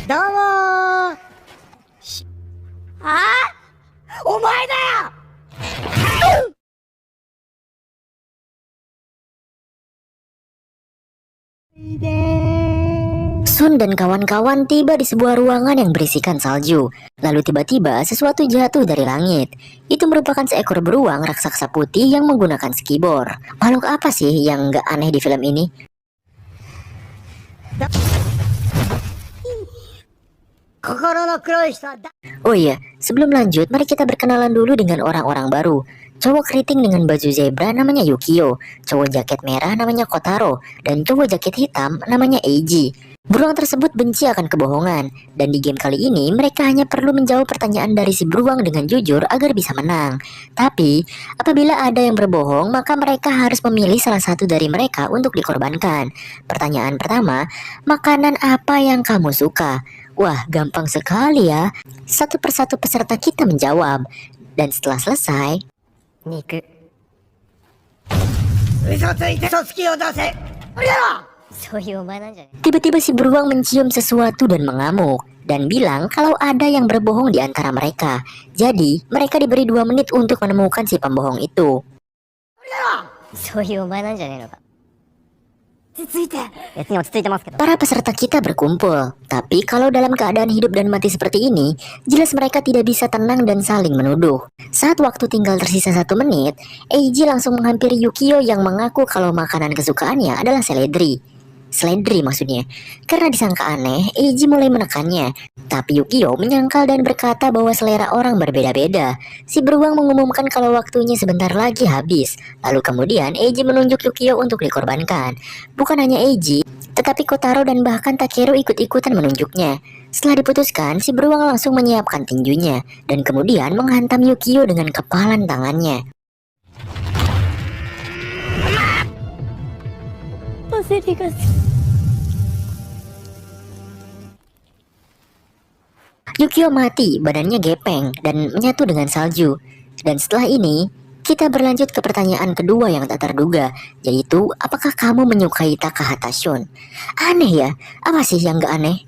どうもお前だよ。Sun dan kawan-kawan tiba di sebuah ruangan yang berisikan salju. Lalu tiba-tiba sesuatu jatuh dari langit. Itu merupakan seekor beruang raksasa putih yang menggunakan skibor. Makhluk apa sih yang gak aneh di film ini? Oh iya, sebelum lanjut, mari kita berkenalan dulu dengan orang-orang baru. Cowok keriting dengan baju zebra namanya Yukio, cowok jaket merah namanya Kotaro, dan cowok jaket hitam namanya Eiji. Beruang tersebut benci akan kebohongan, dan di game kali ini mereka hanya perlu menjawab pertanyaan dari si beruang dengan jujur agar bisa menang. Tapi, apabila ada yang berbohong, maka mereka harus memilih salah satu dari mereka untuk dikorbankan. Pertanyaan pertama, makanan apa yang kamu suka? Wah, gampang sekali ya. Satu persatu peserta kita menjawab. Dan setelah selesai, Niku. tiba-tiba si beruang mencium sesuatu dan mengamuk. Dan bilang kalau ada yang berbohong di antara mereka. Jadi, mereka diberi 2 menit untuk menemukan si pembohong itu. Para peserta kita berkumpul, tapi kalau dalam keadaan hidup dan mati seperti ini, jelas mereka tidak bisa tenang dan saling menuduh. Saat waktu tinggal tersisa 1 menit, Eiji langsung menghampiri Yukio yang mengaku kalau makanan kesukaannya adalah seledri. Seledri maksudnya. Karena disangka aneh, Eiji mulai menekannya. Tapi Yukio menyangkal dan berkata bahwa selera orang berbeda-beda. Si beruang mengumumkan kalau waktunya sebentar lagi habis. Lalu kemudian Eiji menunjuk Yukio untuk dikorbankan. Bukan hanya Eiji, tetapi Kotaro dan bahkan Takeru ikut-ikutan menunjuknya. Setelah diputuskan, si beruang langsung menyiapkan tinjunya. Dan kemudian menghantam Yukio dengan kepalan tangannya. Yukio mati, badannya gepeng dan menyatu dengan salju. Dan setelah ini, kita berlanjut ke pertanyaan kedua yang tak terduga, yaitu apakah kamu menyukai Takahata Shun? Aneh ya, apa sih yang gak aneh?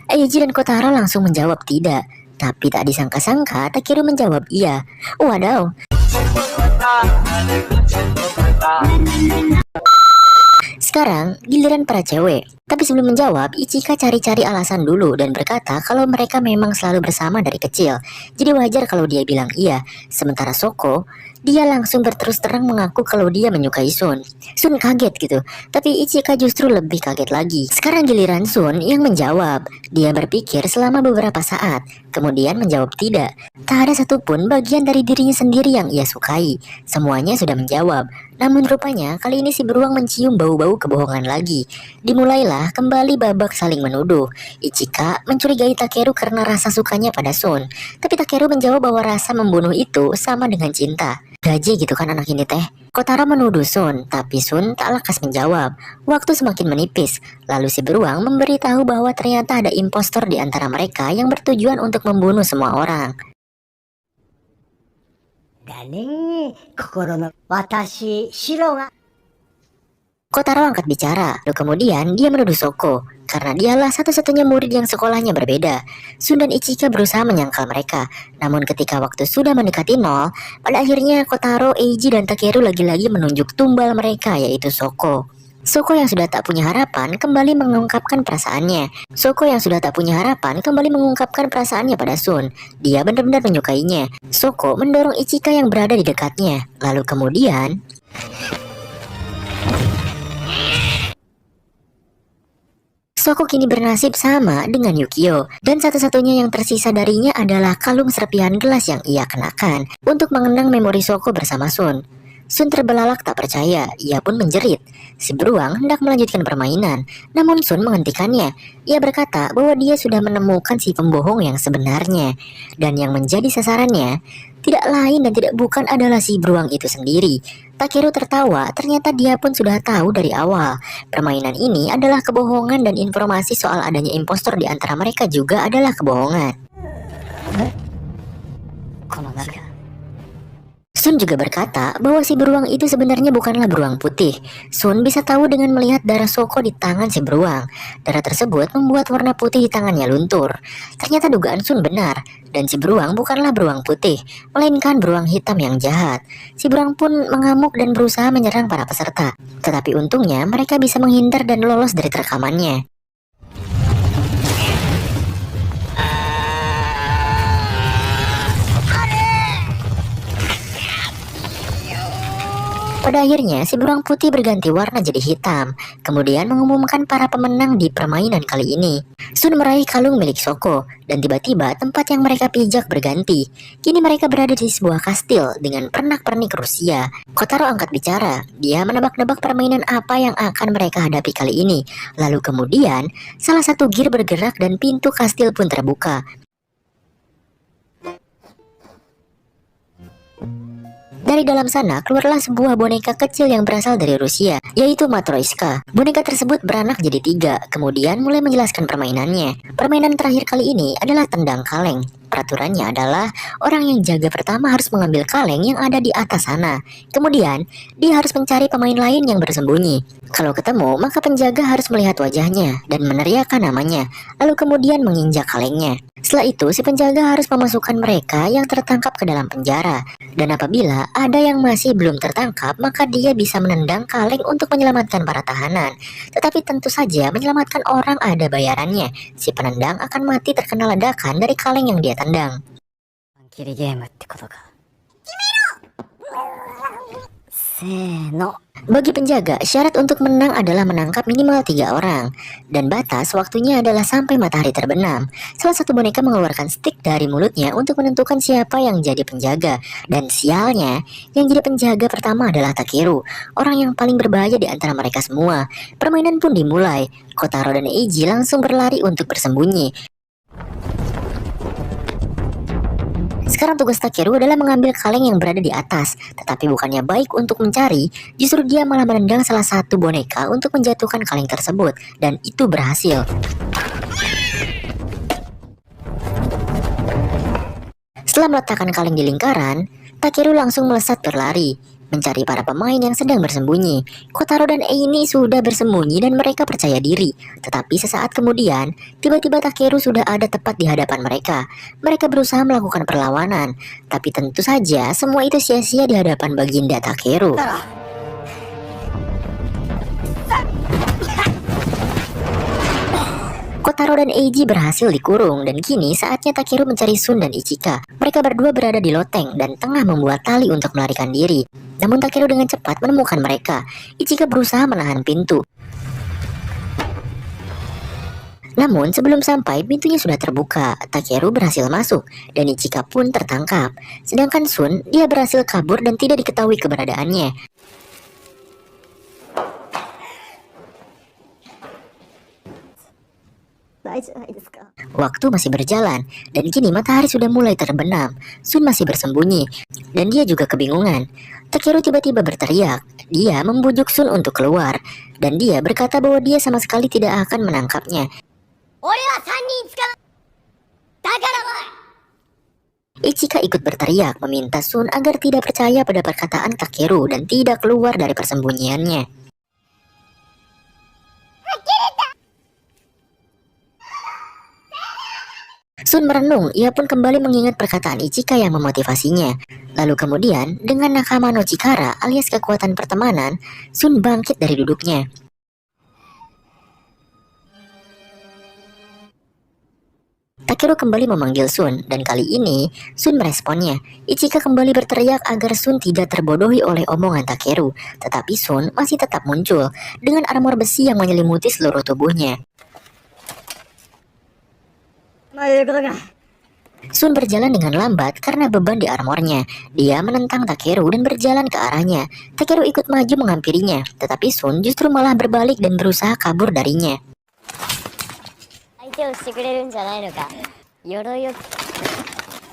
Eiji dan Kotaro langsung menjawab tidak, tapi tak disangka-sangka Takeru menjawab iya. Wadaw. Sekarang giliran para cewek. Tapi sebelum menjawab, Ichika cari-cari alasan dulu dan berkata kalau mereka memang selalu bersama dari kecil. Jadi wajar kalau dia bilang iya. Sementara Soko, dia langsung berterus terang mengaku kalau dia menyukai Sun. Sun kaget gitu, tapi Ichika justru lebih kaget lagi. Sekarang giliran Sun yang menjawab. Dia berpikir selama beberapa saat, kemudian menjawab tidak. Tak ada satupun bagian dari dirinya sendiri yang ia sukai. Semuanya sudah menjawab. Namun rupanya kali ini si beruang mencium bau-bau kebohongan lagi. Dimulailah kembali babak saling menuduh. Ichika mencurigai Takeru karena rasa sukanya pada Sun. Tapi Takeru menjawab bahwa rasa membunuh itu sama dengan cinta. Gaji gitu kan anak ini teh. Kotaro menuduh Sun, tapi Sun tak lekas menjawab. Waktu semakin menipis. Lalu si beruang memberitahu bahwa ternyata ada impostor di antara mereka yang bertujuan untuk membunuh semua orang. Kotaro angkat bicara, lalu kemudian dia menuduh Soko, karena dialah satu-satunya murid yang sekolahnya berbeda. Sun dan Ichika berusaha menyangkal mereka, namun ketika waktu sudah mendekati 0, pada akhirnya Kotaro, Eiji, dan Takeru lagi-lagi menunjuk tumbal mereka, yaitu Soko. Soko yang sudah tak punya harapan kembali mengungkapkan perasaannya. Pada Sun. Dia benar-benar menyukainya. Soko mendorong Ichika yang berada di dekatnya. Lalu kemudian Soko kini bernasib sama dengan Yukio, dan satu-satunya yang tersisa darinya adalah kalung serpihan gelas yang ia kenakan untuk mengenang memori Soko bersama Sun. Sun terbelalak tak percaya, ia pun menjerit. Si beruang hendak melanjutkan permainan, namun Sun menghentikannya. Ia berkata bahwa dia sudah menemukan si pembohong yang sebenarnya, dan yang menjadi sasarannya tidak lain dan tidak bukan adalah si beruang itu sendiri. Takeru tertawa, ternyata dia pun sudah tahu dari awal. Permainan ini adalah kebohongan dan informasi soal adanya impostor di antara mereka juga adalah kebohongan. Sun juga berkata bahwa si beruang itu sebenarnya bukanlah beruang putih. Sun bisa tahu dengan melihat darah Soko di tangan si beruang. Darah tersebut membuat warna putih di tangannya luntur. Ternyata dugaan Sun benar, dan si beruang bukanlah beruang putih, melainkan beruang hitam yang jahat. Si beruang pun mengamuk dan berusaha menyerang para peserta. Tetapi untungnya mereka bisa menghindar dan lolos dari terkamannya. Pada akhirnya, si beruang putih berganti warna jadi hitam, kemudian mengumumkan para pemenang di permainan kali ini. Sun meraih kalung milik Soko, dan tiba-tiba tempat yang mereka pijak berganti. Kini mereka berada di sebuah kastil dengan pernak-pernik Rusia. Kotaro angkat bicara, dia menebak-nebak permainan apa yang akan mereka hadapi kali ini. Lalu kemudian, salah satu gear bergerak dan pintu kastil pun terbuka. Dari dalam sana keluarlah sebuah boneka kecil yang berasal dari Rusia, yaitu Matroiska. Boneka tersebut beranak jadi 3, kemudian mulai menjelaskan permainannya. Permainan terakhir kali ini adalah tendang kaleng. Peraturannya adalah orang yang jaga pertama harus mengambil kaleng yang ada di atas sana. Kemudian, dia harus mencari pemain lain yang bersembunyi. Kalau ketemu, maka penjaga harus melihat wajahnya dan meneriakkan namanya, lalu kemudian menginjak kalengnya. Setelah itu, si penjaga harus memasukkan mereka yang tertangkap ke dalam penjara. Dan apabila ada yang masih belum tertangkap, maka dia bisa menendang kaleng untuk menyelamatkan para tahanan. Tetapi tentu saja menyelamatkan orang ada bayarannya. Si penendang akan mati terkena ledakan dari kaleng yang dia tendang. Bagi penjaga, syarat untuk menang adalah menangkap minimal 3 orang. Dan batas waktunya adalah sampai matahari terbenam. Salah satu boneka mengeluarkan stik dari mulutnya untuk menentukan siapa yang jadi penjaga. Dan sialnya, yang jadi penjaga pertama adalah Takeru, orang yang paling berbahaya di antara mereka semua. Permainan pun dimulai. Kotaro dan Eiji langsung berlari untuk bersembunyi. Sekarang tugas Takeru adalah mengambil kaleng yang berada di atas. Tetapi bukannya baik untuk mencari, justru dia malah menendang salah satu boneka untuk menjatuhkan kaleng tersebut. Dan itu berhasil. Setelah meletakkan kaleng di lingkaran, Takeru langsung melesat berlari, mencari para pemain yang sedang bersembunyi. Kotaro dan Eini sudah bersembunyi dan mereka percaya diri. Tetapi sesaat kemudian, tiba-tiba Takeru sudah ada tepat di hadapan mereka. Mereka berusaha melakukan perlawanan, tapi tentu saja semua itu sia-sia di hadapan Baginda Takeru. Kotaro dan Eiji berhasil dikurung dan kini saatnya Takeru mencari Sun dan Ichika. Mereka berdua berada di loteng dan tengah membuat tali untuk melarikan diri. Namun Takeru dengan cepat menemukan mereka. Ichika berusaha menahan pintu. Namun sebelum sampai pintunya sudah terbuka. Takeru berhasil masuk dan Ichika pun tertangkap. Sedangkan Sun, dia berhasil kabur dan tidak diketahui keberadaannya. Waktu masih berjalan, dan kini matahari sudah mulai terbenam. Sun masih bersembunyi, dan dia juga kebingungan. Takeru tiba-tiba berteriak. Dia membujuk Sun untuk keluar, dan dia berkata bahwa dia sama sekali tidak akan menangkapnya. Ichika ikut berteriak meminta Sun agar tidak percaya pada perkataan Takeru dan tidak keluar dari persembunyiannya. Sun merenung, ia pun kembali mengingat perkataan Ichika yang memotivasinya. Lalu kemudian, dengan nakama no chikara alias kekuatan pertemanan, Sun bangkit dari duduknya. Takeru kembali memanggil Sun, dan kali ini, Sun meresponnya. Ichika kembali berteriak agar Sun tidak terbodohi oleh omongan Takeru. Tetapi Sun masih tetap muncul, dengan armor besi yang menyelimuti seluruh tubuhnya. Sun berjalan dengan lambat karena beban di armornya. Dia menentang Takeru dan berjalan ke arahnya. Takeru ikut maju menghampirinya, tetapi Sun justru malah berbalik dan berusaha kabur darinya.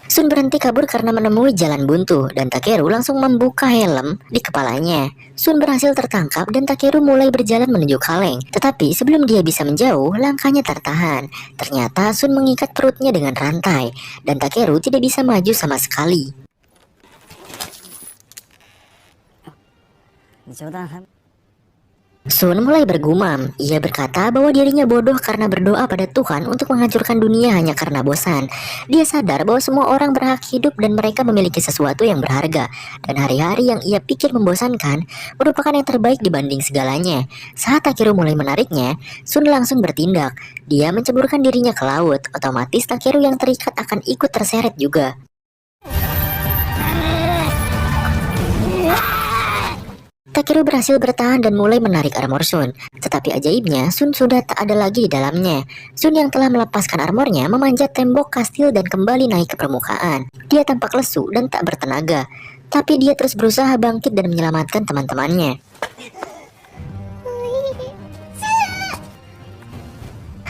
Sun berhenti kabur karena menemui jalan buntu dan Takeru langsung membuka helm di kepalanya. Sun berhasil tertangkap dan Takeru mulai berjalan menuju kaleng. Tetapi sebelum dia bisa menjauh, langkahnya tertahan. Ternyata Sun mengikat perutnya dengan rantai dan Takeru tidak bisa maju sama sekali. 冗談は Sun mulai bergumam. Ia berkata bahwa dirinya bodoh karena berdoa pada Tuhan untuk menghancurkan dunia hanya karena bosan. Dia sadar bahwa semua orang berhak hidup dan mereka memiliki sesuatu yang berharga. Dan hari-hari yang ia pikir membosankan merupakan yang terbaik dibanding segalanya. Saat Takeru mulai menariknya, Sun langsung bertindak. Dia menceburkan dirinya ke laut. Otomatis Takeru yang terikat akan ikut terseret juga. Takeru berhasil bertahan dan mulai menarik armor Sun. Tetapi ajaibnya, Sun sudah tak ada lagi di dalamnya. Sun yang telah melepaskan armornya memanjat tembok kastil dan kembali naik ke permukaan. Dia tampak lesu dan tak bertenaga. Tapi dia terus berusaha bangkit dan menyelamatkan teman-temannya.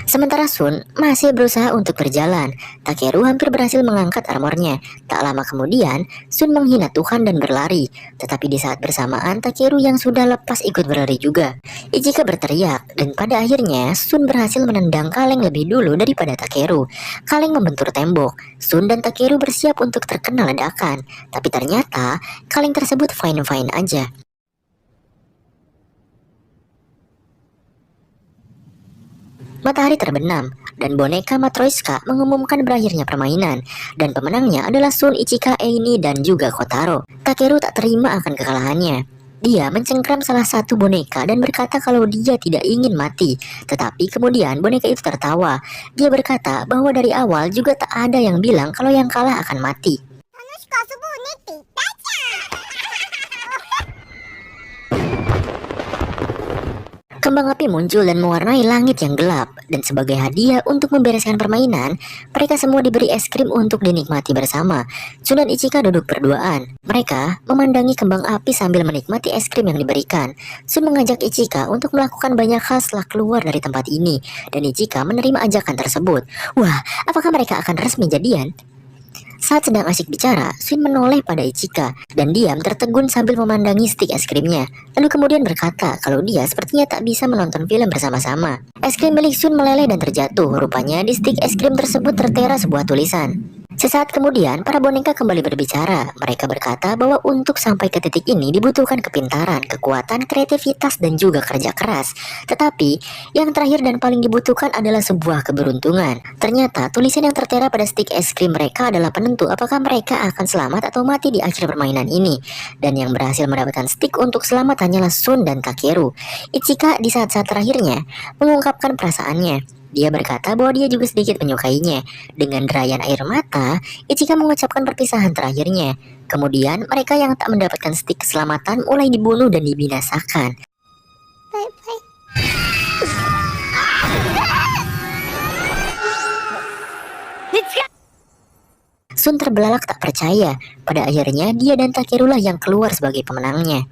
Sementara Sun masih berusaha untuk berjalan. Takeru hampir berhasil mengangkat armornya. Tak lama kemudian, Sun menghina Tuhan dan berlari. Tetapi di saat bersamaan, Takeru yang sudah lepas ikut berlari juga. Ichika berteriak, dan pada akhirnya Sun berhasil menendang kaleng lebih dulu daripada Takeru. Kaleng membentur tembok. Sun dan Takeru bersiap untuk terkena ledakan. Tapi ternyata, kaleng tersebut fine-fine aja. Matahari terbenam, dan boneka Matroiska mengumumkan berakhirnya permainan, dan pemenangnya adalah Sun, Ichika, Eini, dan juga Kotaro. Takeru tak terima akan kekalahannya. Dia mencengkram salah satu boneka dan berkata kalau dia tidak ingin mati. Tetapi kemudian boneka itu tertawa. Dia berkata bahwa dari awal juga tak ada yang bilang kalau yang kalah akan mati. Kembang api muncul dan mewarnai langit yang gelap, dan sebagai hadiah untuk membereskan permainan, mereka semua diberi es krim untuk dinikmati bersama. Sun dan Ichika duduk berduaan. Mereka memandangi kembang api sambil menikmati es krim yang diberikan. Sun mengajak Ichika untuk melakukan banyak hal setelah keluar dari tempat ini, dan Ichika menerima ajakan tersebut. Wah, apakah mereka akan resmi jadian? Saat sedang asyik bicara, Sun menoleh pada Ichika dan diam tertegun sambil memandangi stik es krimnya. Lalu kemudian berkata kalau dia sepertinya tak bisa menonton film bersama-sama. Es krim milik Sun meleleh dan terjatuh. Rupanya di stik es krim tersebut tertera sebuah tulisan. Sesaat kemudian, para boneka kembali berbicara. Mereka berkata bahwa untuk sampai ke titik ini dibutuhkan kepintaran, kekuatan, kreativitas, dan juga kerja keras. Tetapi, yang terakhir dan paling dibutuhkan adalah sebuah keberuntungan. Ternyata, tulisan yang tertera pada stik es krim mereka adalah penentu apakah mereka akan selamat atau mati di akhir permainan ini. Dan yang berhasil mendapatkan stik untuk selamat hanyalah Sun dan Takeru. Ichika di saat-saat terakhirnya mengungkapkan perasaannya. Dia berkata bahwa dia juga sedikit menyukainya. Dengan derayan air mata, Ichika mengucapkan perpisahan terakhirnya. Kemudian, mereka yang tak mendapatkan stik keselamatan mulai dibunuh dan dibinasakan. Bye-bye. Sun terbelalak tak percaya. Pada akhirnya, dia dan Takeru lah yang keluar sebagai pemenangnya.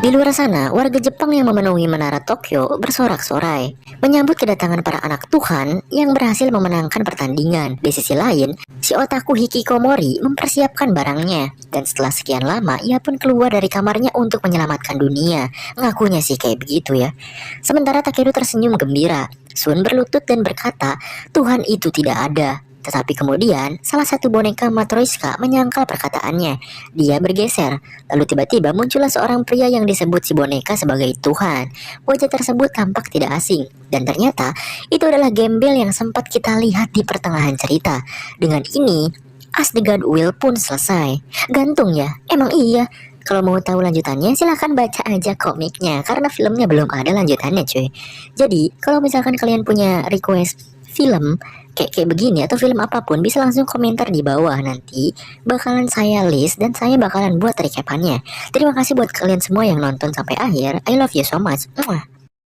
Di luar sana, warga Jepang yang memenuhi menara Tokyo bersorak-sorai menyambut kedatangan para anak Tuhan yang berhasil memenangkan pertandingan. Di sisi lain, si otaku Hikikomori mempersiapkan barangnya, dan setelah sekian lama ia pun keluar dari kamarnya untuk menyelamatkan dunia. Ngakunya sih kayak begitu ya. Sementara Takeru tersenyum gembira. Sun berlutut dan berkata, Tuhan itu tidak ada. Tetapi kemudian, salah satu boneka Matroiska menyangkal perkataannya. Dia bergeser, lalu tiba-tiba muncullah seorang pria yang disebut si boneka sebagai Tuhan. Wajah tersebut tampak tidak asing, dan ternyata itu adalah gembel yang sempat kita lihat di pertengahan cerita. Dengan ini, As the God Will pun selesai. Gantung ya? Emang iya? Kalau mau tahu lanjutannya, silahkan baca aja komiknya, karena filmnya belum ada lanjutannya cuy. Jadi, kalau misalkan kalian punya request film kayak begini atau film apapun, bisa langsung komentar di bawah. Nanti bakalan saya list dan saya bakalan buat recapannya. Terima kasih buat kalian semua yang nonton sampai akhir. I love you so much.